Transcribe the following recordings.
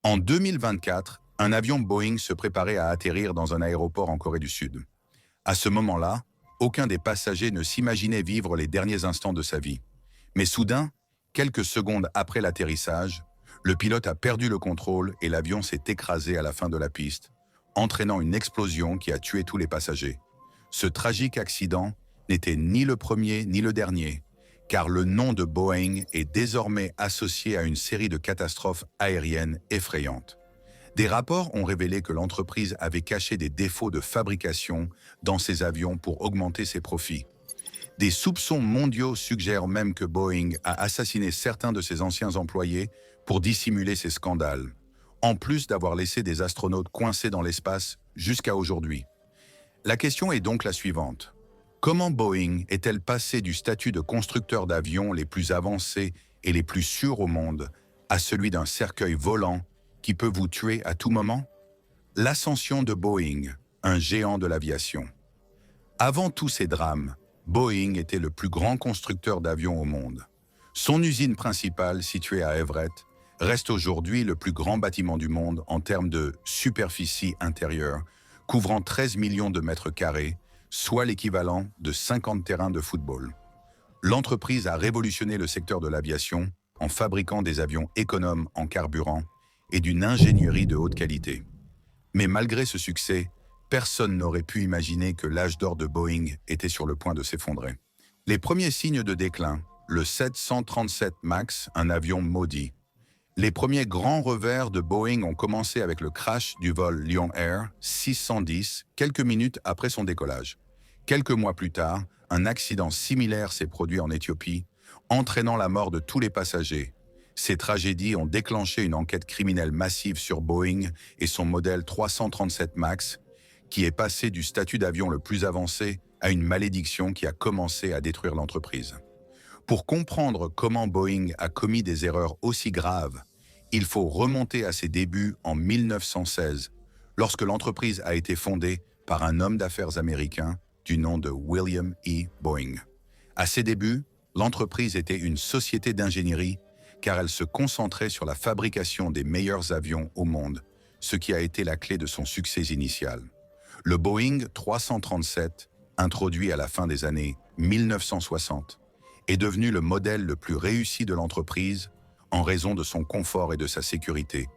En 2024, un avion Boeing se préparait à atterrir dans un aéroport en Corée du Sud. À ce moment-là, aucun des passagers ne s'imaginait vivre les derniers instants de sa vie. Mais soudain, quelques secondes après l'atterrissage, le pilote a perdu le contrôle et l'avion s'est écrasé à la fin de la piste, entraînant une explosion qui a tué tous les passagers. Ce tragique accident n'était ni le premier ni le dernier, car le nom de Boeing est désormais associé à une série de catastrophes aériennes effrayantes. Des rapports ont révélé que l'entreprise avait caché des défauts de fabrication dans ses avions pour augmenter ses profits. Des soupçons mondiaux suggèrent même que Boeing a assassiné certains de ses anciens employés pour dissimuler ces scandales, en plus d'avoir laissé des astronautes coincés dans l'espace jusqu'à aujourd'hui. La question est donc la suivante. Comment Boeing est-elle passée du statut de constructeur d'avions les plus avancés et les plus sûrs au monde à celui d'un cercueil volant qui peut vous tuer à tout moment? L'ascension de Boeing, un géant de l'aviation. Avant tous ces drames, Boeing était le plus grand constructeur d'avions au monde. Son usine principale, située à Everett, reste aujourd'hui le plus grand bâtiment du monde en termes de superficie intérieure, couvrant 13 millions de mètres carrés, soit l'équivalent de 50 terrains de football. L'entreprise a révolutionné le secteur de l'aviation en fabriquant des avions économes en carburant et d'une ingénierie de haute qualité. Mais malgré ce succès, personne n'aurait pu imaginer que l'âge d'or de Boeing était sur le point de s'effondrer. Les premiers signes de déclin, le 737 MAX, un avion maudit. Les premiers grands revers de Boeing ont commencé avec le crash du vol Lion Air 610, quelques minutes après son décollage. Quelques mois plus tard, un accident similaire s'est produit en Éthiopie, entraînant la mort de tous les passagers. Ces tragédies ont déclenché une enquête criminelle massive sur Boeing et son modèle 337 MAX, qui est passé du statut d'avion le plus avancé à une malédiction qui a commencé à détruire l'entreprise. Pour comprendre comment Boeing a commis des erreurs aussi graves, il faut remonter à ses débuts en 1916, lorsque l'entreprise a été fondée par un homme d'affaires américain du nom de William E. Boeing. À ses débuts, l'entreprise était une société d'ingénierie car elle se concentrait sur la fabrication des meilleurs avions au monde, ce qui a été la clé de son succès initial. Le Boeing 337, introduit à la fin des années 1960, est devenu le modèle le plus réussi de l'entreprise en raison de son confort et de sa sécurité,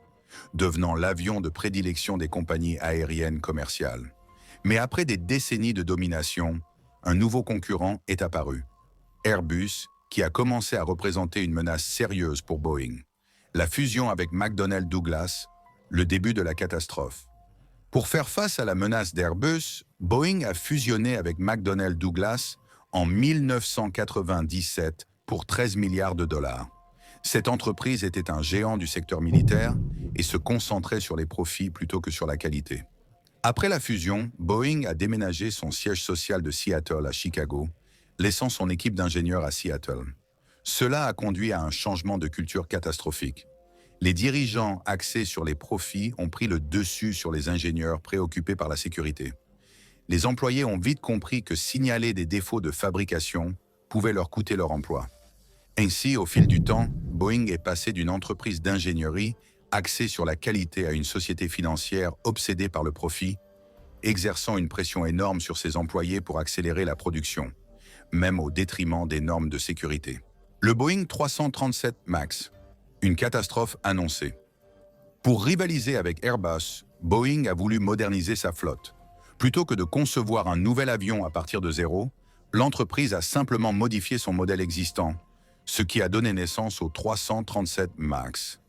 devenant l'avion de prédilection des compagnies aériennes commerciales. Mais après des décennies de domination, un nouveau concurrent est apparu, Airbus, qui a commencé à représenter une menace sérieuse pour Boeing. La fusion avec McDonnell Douglas, le début de la catastrophe. Pour faire face à la menace d'Airbus, Boeing a fusionné avec McDonnell Douglas en 1997 pour 13 milliards de dollars. Cette entreprise était un géant du secteur militaire et se concentrait sur les profits plutôt que sur la qualité. Après la fusion, Boeing a déménagé son siège social de Seattle à Chicago, laissant son équipe d'ingénieurs à Seattle. Cela a conduit à un changement de culture catastrophique. Les dirigeants axés sur les profits ont pris le dessus sur les ingénieurs préoccupés par la sécurité. Les employés ont vite compris que signaler des défauts de fabrication pouvait leur coûter leur emploi. Ainsi, au fil du temps, Boeing est passé d'une entreprise d'ingénierie axée sur la qualité à une société financière obsédée par le profit, exerçant une pression énorme sur ses employés pour accélérer la production, même au détriment des normes de sécurité. Le Boeing 337 MAX, une catastrophe annoncée. Pour rivaliser avec Airbus, Boeing a voulu moderniser sa flotte. Plutôt que de concevoir un nouvel avion à partir de zéro, l'entreprise a simplement modifié son modèle existant, ce qui a donné naissance au 337 MAX.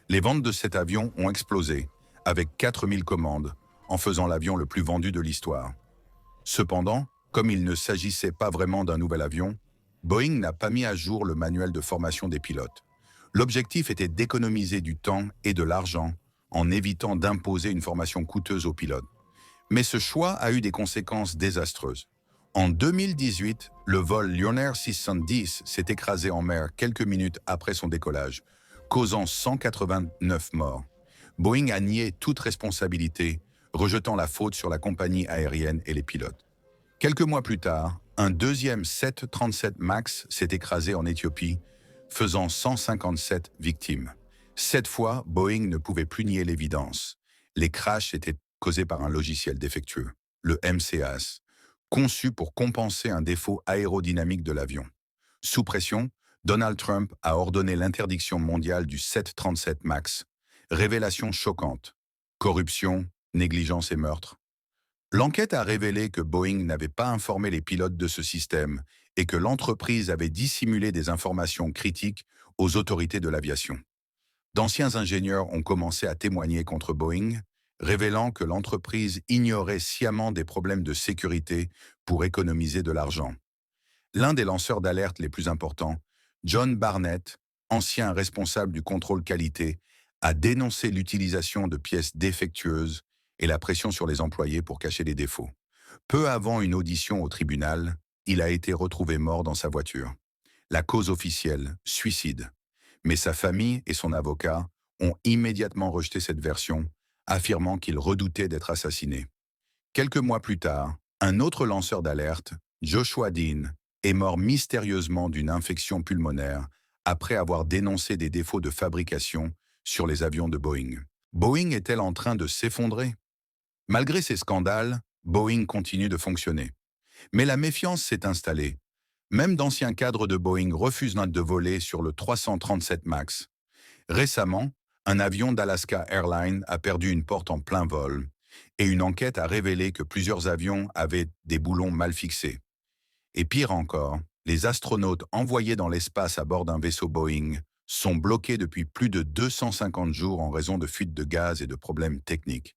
Les ventes de cet avion ont explosé, avec 4000 commandes, en faisant l'avion le plus vendu de l'histoire. Cependant, comme il ne s'agissait pas vraiment d'un nouvel avion, Boeing n'a pas mis à jour le manuel de formation des pilotes. L'objectif était d'économiser du temps et de l'argent en évitant d'imposer une formation coûteuse aux pilotes. Mais ce choix a eu des conséquences désastreuses. En 2018, le vol Lion Air 610 s'est écrasé en mer quelques minutes après son décollage, causant 189 morts. Boeing a nié toute responsabilité, rejetant la faute sur la compagnie aérienne et les pilotes. Quelques mois plus tard, un deuxième 737 MAX s'est écrasé en Éthiopie, faisant 157 victimes. Cette fois, Boeing ne pouvait plus nier l'évidence. Les crashs étaient causés par un logiciel défectueux, le MCAS, conçu pour compenser un défaut aérodynamique de l'avion. Sous pression, Donald Trump a ordonné l'interdiction mondiale du 737 MAX. Révélation choquante. Corruption, négligence et meurtre. L'enquête a révélé que Boeing n'avait pas informé les pilotes de ce système et que l'entreprise avait dissimulé des informations critiques aux autorités de l'aviation. D'anciens ingénieurs ont commencé à témoigner contre Boeing, révélant que l'entreprise ignorait sciemment des problèmes de sécurité pour économiser de l'argent. L'un des lanceurs d'alerte les plus importants, John Barnett, ancien responsable du contrôle qualité, a dénoncé l'utilisation de pièces défectueuses et la pression sur les employés pour cacher les défauts. Peu avant une audition au tribunal, il a été retrouvé mort dans sa voiture. La cause officielle, suicide. Mais sa famille et son avocat ont immédiatement rejeté cette version, affirmant qu'il redoutait d'être assassiné. Quelques mois plus tard, un autre lanceur d'alerte, Joshua Dean, est mort mystérieusement d'une infection pulmonaire après avoir dénoncé des défauts de fabrication sur les avions de Boeing. Boeing est-elle en train de s'effondrer? Malgré ces scandales, Boeing continue de fonctionner. Mais la méfiance s'est installée. Même d'anciens cadres de Boeing refusent de voler sur le 337 MAX. Récemment, un avion d'Alaska Airlines a perdu une porte en plein vol, et une enquête a révélé que plusieurs avions avaient des boulons mal fixés. Et pire encore, les astronautes envoyés dans l'espace à bord d'un vaisseau Boeing sont bloqués depuis plus de 250 jours en raison de fuites de gaz et de problèmes techniques.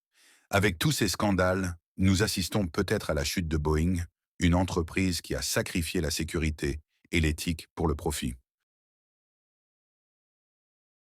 Avec tous ces scandales, nous assistons peut-être à la chute de Boeing, une entreprise qui a sacrifié la sécurité et l'éthique pour le profit.